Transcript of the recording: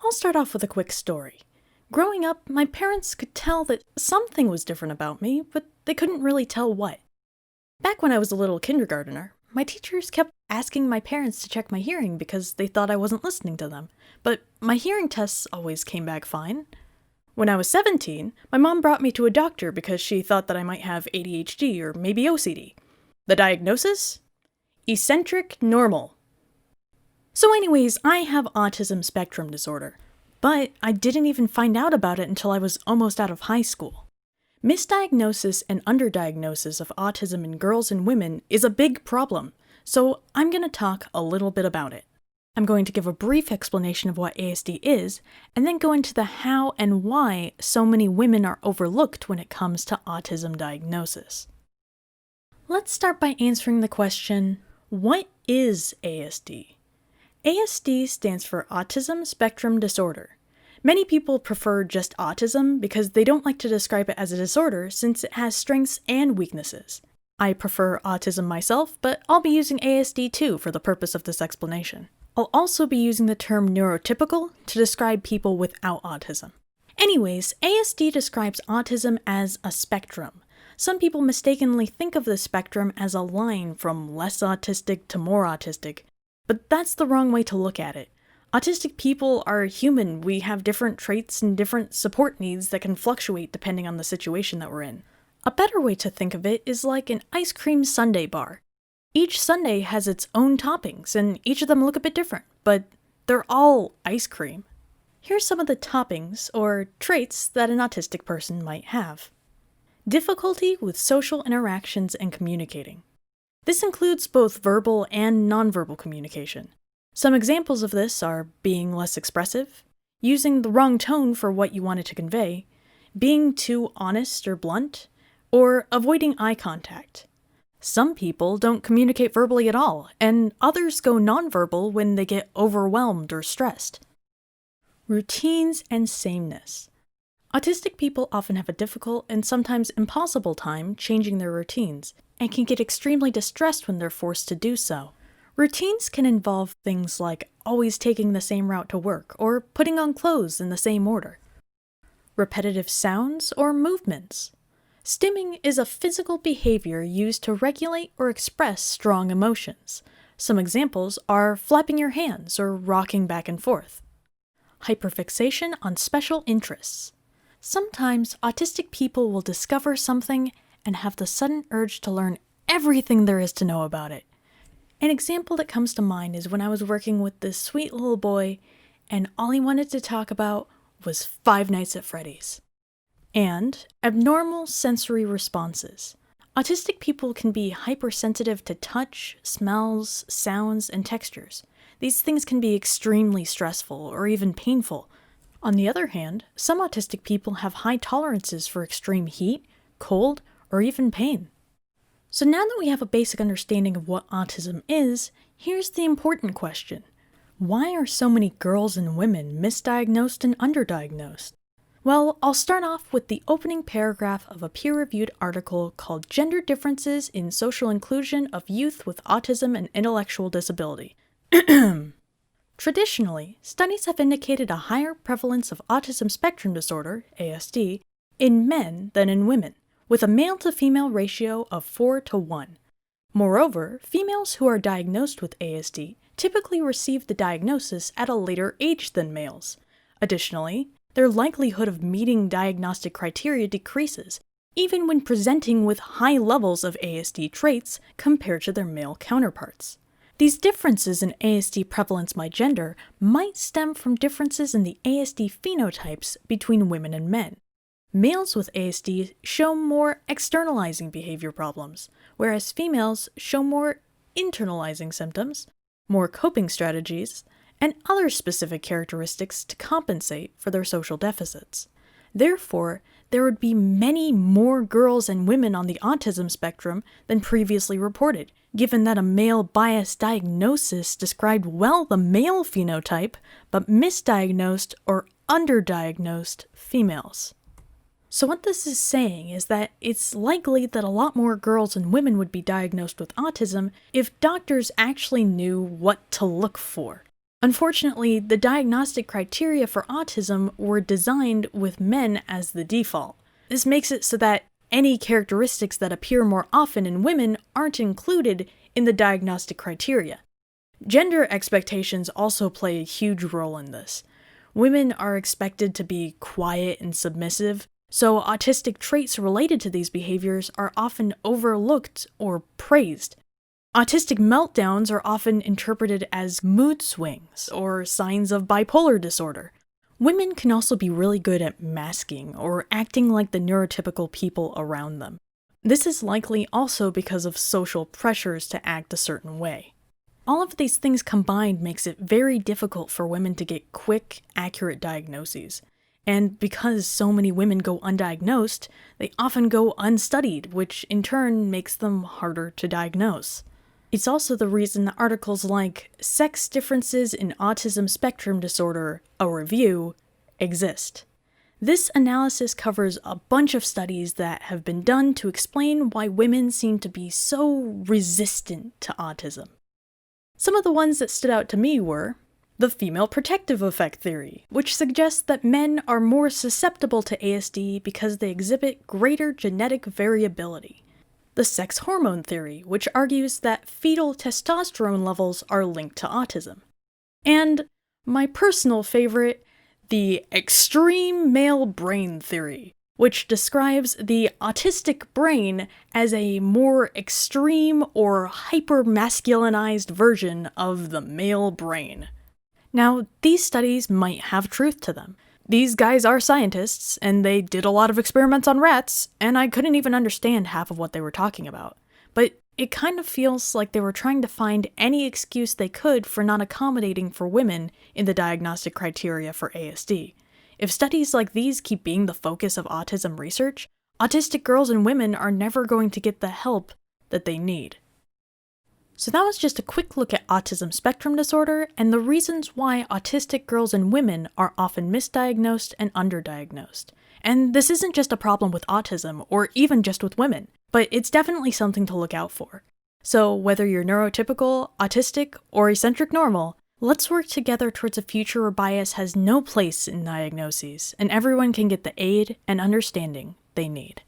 I'll start off with a quick story. Growing up, my parents could tell that something was different about me, but they couldn't really tell what. Back when I was a little kindergartner, my teachers kept asking my parents to check my hearing because they thought I wasn't listening to them, but my hearing tests always came back fine. When I was 17, my mom brought me to a doctor because she thought that I might have ADHD or maybe OCD. The diagnosis? Eccentric normal. So anyways, I have autism spectrum disorder, but I didn't even find out about it until I was almost out of high school. Misdiagnosis and underdiagnosis of autism in girls and women is a big problem, so I'm going to talk a little bit about it. I'm going to give a brief explanation of what ASD is, and then go into the how and why so many women are overlooked when it comes to autism diagnosis. Let's start by answering the question, what is ASD? ASD stands for Autism Spectrum Disorder. Many people prefer just autism because they don't like to describe it as a disorder since it has strengths and weaknesses. I prefer autism myself, but I'll be using ASD too for the purpose of this explanation. I'll also be using the term neurotypical to describe people without autism. Anyways, ASD describes autism as a spectrum. Some people mistakenly think of the spectrum as a line from less autistic to more autistic, but that's the wrong way to look at it. Autistic people are human. We have different traits and different support needs that can fluctuate depending on the situation that we're in. A better way to think of it is like an ice cream sundae bar. Each sundae has its own toppings, and each of them look a bit different, but they're all ice cream. Here's some of the toppings, or traits, that an autistic person might have. Difficulty with social interactions and communicating. This includes both verbal and nonverbal communication. Some examples of this are being less expressive, using the wrong tone for what you wanted to convey, being too honest or blunt, or avoiding eye contact. Some people don't communicate verbally at all, and others go nonverbal when they get overwhelmed or stressed. Routines and sameness. Autistic people often have a difficult and sometimes impossible time changing their routines, and can get extremely distressed when they're forced to do so. Routines can involve things like always taking the same route to work, or putting on clothes in the same order. Repetitive sounds or movements. Stimming is a physical behavior used to regulate or express strong emotions. Some examples are flapping your hands or rocking back and forth. Hyperfixation on special interests. Sometimes autistic people will discover something and have the sudden urge to learn everything there is to know about it. An example that comes to mind is when I was working with this sweet little boy and all he wanted to talk about was Five Nights at Freddy's. And abnormal sensory responses. Autistic people can be hypersensitive to touch, smells, sounds, and textures. These things can be extremely stressful or even painful. On the other hand, some autistic people have high tolerances for extreme heat, cold, or even pain. So now that we have a basic understanding of what autism is, here's the important question. Why are so many girls and women misdiagnosed and underdiagnosed? Well, I'll start off with the opening paragraph of a peer-reviewed article called Gender Differences in Social Inclusion of Youth with Autism and Intellectual Disability. Traditionally, studies have indicated a higher prevalence of autism spectrum disorder, ASD, in men than in women, with a male-to-female ratio of 4:1. Moreover, females who are diagnosed with ASD typically receive the diagnosis at a later age than males. Additionally, their likelihood of meeting diagnostic criteria decreases, even when presenting with high levels of ASD traits compared to their male counterparts. These differences in ASD prevalence by gender might stem from differences in the ASD phenotypes between women and men. Males with ASD show more externalizing behavior problems, whereas females show more internalizing symptoms, more coping strategies, and other specific characteristics to compensate for their social deficits. Therefore, there would be many more girls and women on the autism spectrum than previously reported, given that a male-biased diagnosis described well the male phenotype, but misdiagnosed or underdiagnosed females. So what this is saying is that it's likely that a lot more girls and women would be diagnosed with autism if doctors actually knew what to look for. Unfortunately, the diagnostic criteria for autism were designed with men as the default. This makes it so that any characteristics that appear more often in women aren't included in the diagnostic criteria. Gender expectations also play a huge role in this. Women are expected to be quiet and submissive, so autistic traits related to these behaviors are often overlooked or praised. Autistic meltdowns are often interpreted as mood swings or signs of bipolar disorder. Women can also be really good at masking or acting like the neurotypical people around them. This is likely also because of social pressures to act a certain way. All of these things combined makes it very difficult for women to get quick, accurate diagnoses. And because so many women go undiagnosed, they often go unstudied, which in turn makes them harder to diagnose. It's also the reason that articles like Sex Differences in Autism Spectrum Disorder, a Review, exist. This analysis covers a bunch of studies that have been done to explain why women seem to be so resistant to autism. Some of the ones that stood out to me were the female protective effect theory, which suggests that men are more susceptible to ASD because they exhibit greater genetic variability. The sex hormone theory, which argues that fetal testosterone levels are linked to autism. And my personal favorite, the extreme male brain theory, which describes the autistic brain as a more extreme or hyper-masculinized version of the male brain. Now, these studies might have truth to them. These guys are scientists, and they did a lot of experiments on rats, and I couldn't even understand half of what they were talking about. But it kind of feels like they were trying to find any excuse they could for not accommodating for women in the diagnostic criteria for ASD. If studies like these keep being the focus of autism research, autistic girls and women are never going to get the help that they need. So that was just a quick look at autism spectrum disorder and the reasons why autistic girls and women are often misdiagnosed and underdiagnosed. And this isn't just a problem with autism, or even just with women, but it's definitely something to look out for. So whether you're neurotypical, autistic, or eccentric normal, let's work together towards a future where bias has no place in diagnoses, and everyone can get the aid and understanding they need.